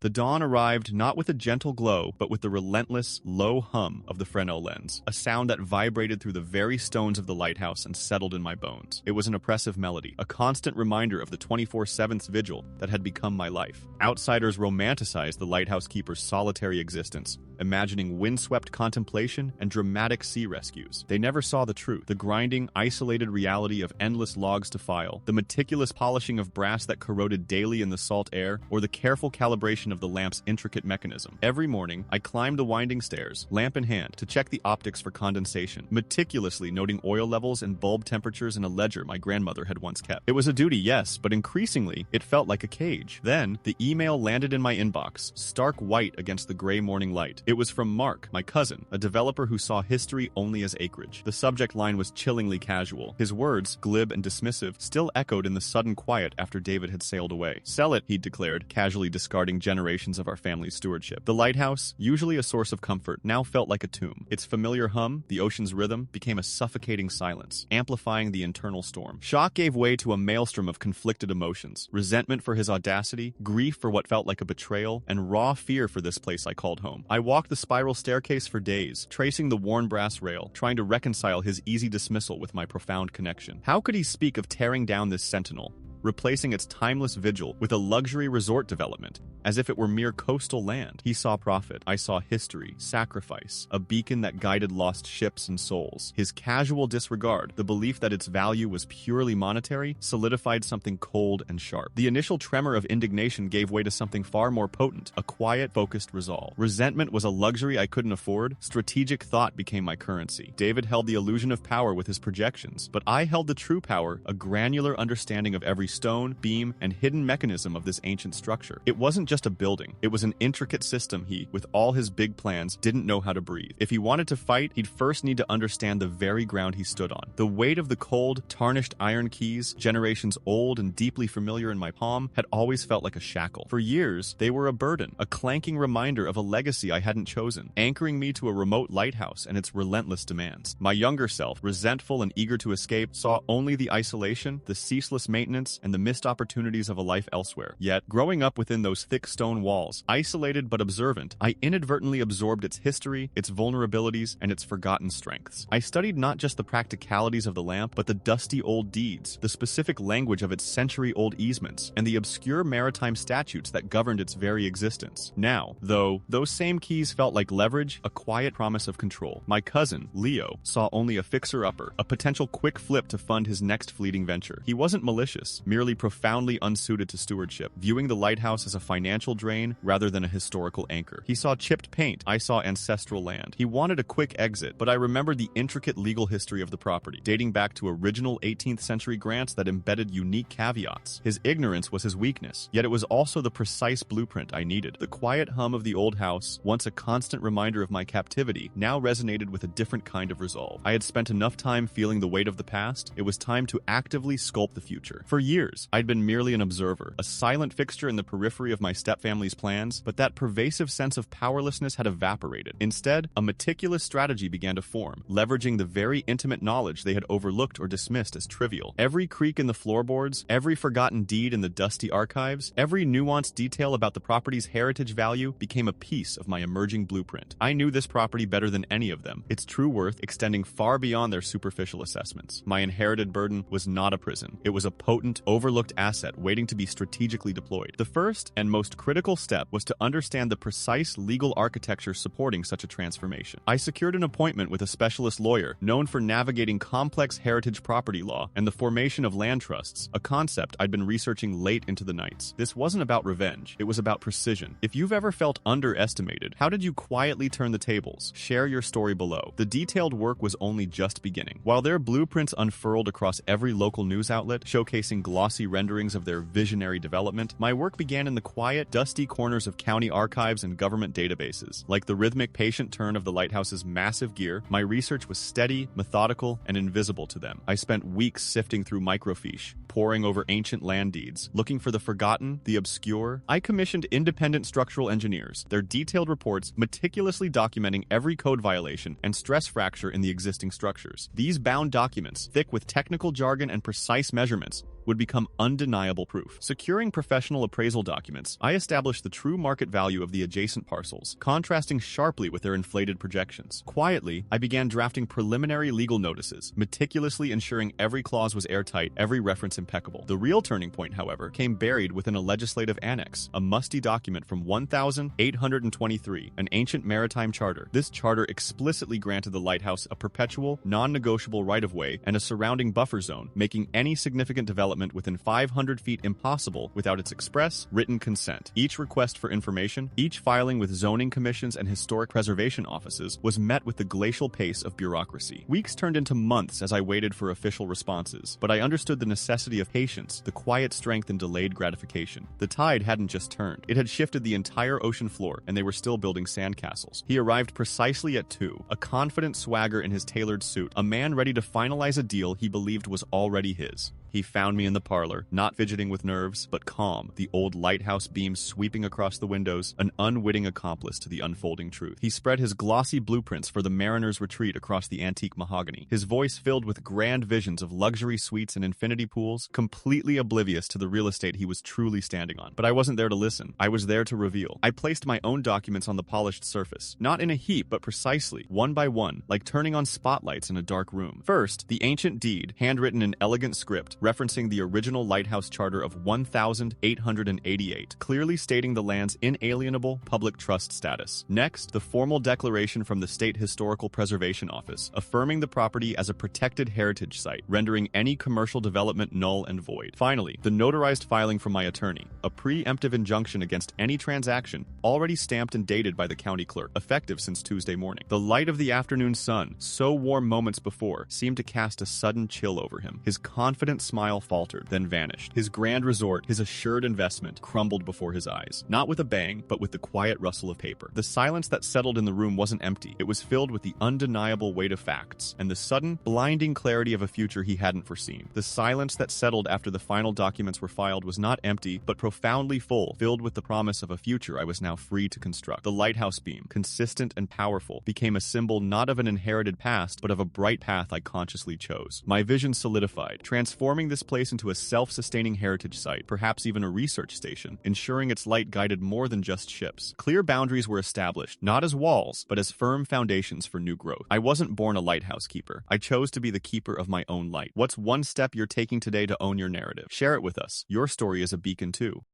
The dawn arrived not with a gentle glow, but with the relentless, low hum of the Fresnel lens, a sound that vibrated through the very stones of the lighthouse and settled in my bones. It was an oppressive melody, a constant reminder of the 24/7 vigil that had become my life. Outsiders romanticized the lighthouse keeper's solitary existence, imagining windswept contemplation and dramatic sea rescues. They never saw the truth, the grinding, isolated reality of endless logs to file, the meticulous polishing of brass that corroded daily in the salt air, or the careful calibration of the lamp's intricate mechanism. Every morning, I climbed the winding stairs, lamp in hand, to check the optics for condensation, meticulously noting oil levels and bulb temperatures in a ledger my grandmother had once kept. It was a duty, yes, but increasingly, it felt like a cage. Then, the email landed in my inbox, stark white against the gray morning light. It was from Mark, my cousin, a developer who saw history only as acreage. The subject line was chillingly casual. His words, glib and dismissive, still echoed in the sudden quiet after David had sailed away. "Sell it," he'd declared, casually discarding generations of our family's stewardship. The lighthouse, usually a source of comfort, now felt like a tomb. Its familiar hum, the ocean's rhythm, became a suffocating silence, amplifying the internal storm. Shock gave way to a maelstrom of conflicted emotions: resentment for his audacity, grief for what felt like a betrayal, and raw fear for this place I called home. I walked the spiral staircase for days, tracing the worn brass rail, trying to reconcile his easy dismissal with my profound connection. How could he speak of tearing down this sentinel, replacing its timeless vigil with a luxury resort development, as if it were mere coastal land? He saw profit. I saw history, sacrifice, a beacon that guided lost ships and souls. His casual disregard, the belief that its value was purely monetary, solidified something cold and sharp. The initial tremor of indignation gave way to something far more potent, a quiet, focused resolve. Resentment was a luxury I couldn't afford. Strategic thought became my currency. David held the illusion of power with his projections, but I held the true power, a granular understanding of every stone, beam, and hidden mechanism of this ancient structure. It wasn't just a building. It was an intricate system he, with all his big plans, didn't know how to breathe. If he wanted to fight, he'd first need to understand the very ground he stood on. The weight of the cold, tarnished iron keys, generations old and deeply familiar in my palm, had always felt like a shackle. For years, they were a burden, a clanking reminder of a legacy I hadn't chosen, anchoring me to a remote lighthouse and its relentless demands. My younger self, resentful and eager to escape, saw only the isolation, the ceaseless maintenance, and the missed opportunities of a life elsewhere. Yet, growing up within those thick stone walls, isolated but observant, I inadvertently absorbed its history, its vulnerabilities, and its forgotten strengths. I studied not just the practicalities of the lamp, but the dusty old deeds, the specific language of its century-old easements, and the obscure maritime statutes that governed its very existence. Now, though, those same keys felt like leverage, a quiet promise of control. My cousin, Leo, saw only a fixer-upper, a potential quick flip to fund his next fleeting venture. He wasn't malicious, merely profoundly unsuited to stewardship, viewing the lighthouse as a financial drain rather than a historical anchor. He saw chipped paint, I saw ancestral land. He wanted a quick exit, but I remembered the intricate legal history of the property, dating back to original 18th century grants that embedded unique caveats. His ignorance was his weakness, yet it was also the precise blueprint I needed. The quiet hum of the old house, once a constant reminder of my captivity, now resonated with a different kind of resolve. I had spent enough time feeling the weight of the past. It was time to actively sculpt the future. For years, I'd been merely an observer, a silent fixture in the periphery of my stepfamily's plans, but that pervasive sense of powerlessness had evaporated. Instead, a meticulous strategy began to form, leveraging the very intimate knowledge they had overlooked or dismissed as trivial. Every creak in the floorboards, every forgotten deed in the dusty archives, every nuanced detail about the property's heritage value became a piece of my emerging blueprint. I knew this property better than any of them, its true worth extending far beyond their superficial assessments. My inherited burden was not a prison. It was a potent, overlooked asset waiting to be strategically deployed. The first and most critical step was to understand the precise legal architecture supporting such a transformation. I secured an appointment with a specialist lawyer known for navigating complex heritage property law and the formation of land trusts, a concept I'd been researching late into the nights. This wasn't about revenge. It was about precision. If you've ever felt underestimated, how did you quietly turn the tables? Share your story below. The detailed work was only just beginning. While their blueprints unfurled across every local news outlet, showcasing glossy renderings of their visionary development, my work began in the quiet, dusty corners of county archives and government databases. Like the rhythmic, patient turn of the lighthouse's massive gear, my research was steady, methodical, and invisible to them. I spent weeks sifting through microfiche, poring over ancient land deeds, looking for the forgotten, the obscure. I commissioned independent structural engineers, their detailed reports meticulously documenting every code violation and stress fracture in the existing structures. These bound documents, thick with technical jargon and precise measurements, would become undeniable proof. Securing professional appraisal documents, I established the true market value of the adjacent parcels, contrasting sharply with their inflated projections. Quietly, I began drafting preliminary legal notices, meticulously ensuring every clause was airtight, every reference impeccable. The real turning point, however, came buried within a legislative annex, a musty document from 1823, an ancient maritime charter. This charter explicitly granted the lighthouse a perpetual, non-negotiable right-of-way and a surrounding buffer zone, making any significant development within 500 feet impossible without its express, written consent. Each request for information, each filing with zoning commissions and historic preservation offices was met with the glacial pace of bureaucracy. Weeks turned into months as I waited for official responses, but I understood the necessity of patience, the quiet strength in delayed gratification. The tide hadn't just turned. It had shifted the entire ocean floor, and they were still building sandcastles. He arrived precisely at 2, a confident swagger in his tailored suit, a man ready to finalize a deal he believed was already his. He found me in the parlor, not fidgeting with nerves, but calm, the old lighthouse beams sweeping across the windows, an unwitting accomplice to the unfolding truth. He spread his glossy blueprints for the mariner's retreat across the antique mahogany, his voice filled with grand visions of luxury suites and infinity pools, completely oblivious to the real estate he was truly standing on. But I wasn't there to listen. I was there to reveal. I placed my own documents on the polished surface, not in a heap, but precisely, one by one, like turning on spotlights in a dark room. First, the ancient deed, handwritten in elegant script, referencing the original lighthouse charter of 1888, clearly stating the land's inalienable public trust status. Next, the formal declaration from the State Historical Preservation Office, affirming the property as a protected heritage site, rendering any commercial development null and void. Finally, the notarized filing from my attorney, a preemptive injunction against any transaction, already stamped and dated by the county clerk, effective since Tuesday morning. The light of the afternoon sun, so warm moments before, seemed to cast a sudden chill over him. His confident smile faltered, then vanished. His grand resort, his assured investment, crumbled before his eyes. Not with a bang, but with the quiet rustle of paper. The silence that settled in the room wasn't empty. It was filled with the undeniable weight of facts, and the sudden, blinding clarity of a future he hadn't foreseen. The silence that settled after the final documents were filed was not empty, but profoundly full, filled with the promise of a future I was now free to construct. The lighthouse beam, consistent and powerful, became a symbol not of an inherited past, but of a bright path I consciously chose. My vision solidified, transforming this place into a self-sustaining heritage site, perhaps even a research station, ensuring its light guided more than just ships. Clear boundaries were established, not as walls, but as firm foundations for new growth. I wasn't born a lighthouse keeper. I chose to be the keeper of my own light. What's one step you're taking today to own your narrative? Share it with us. Your story is a beacon too.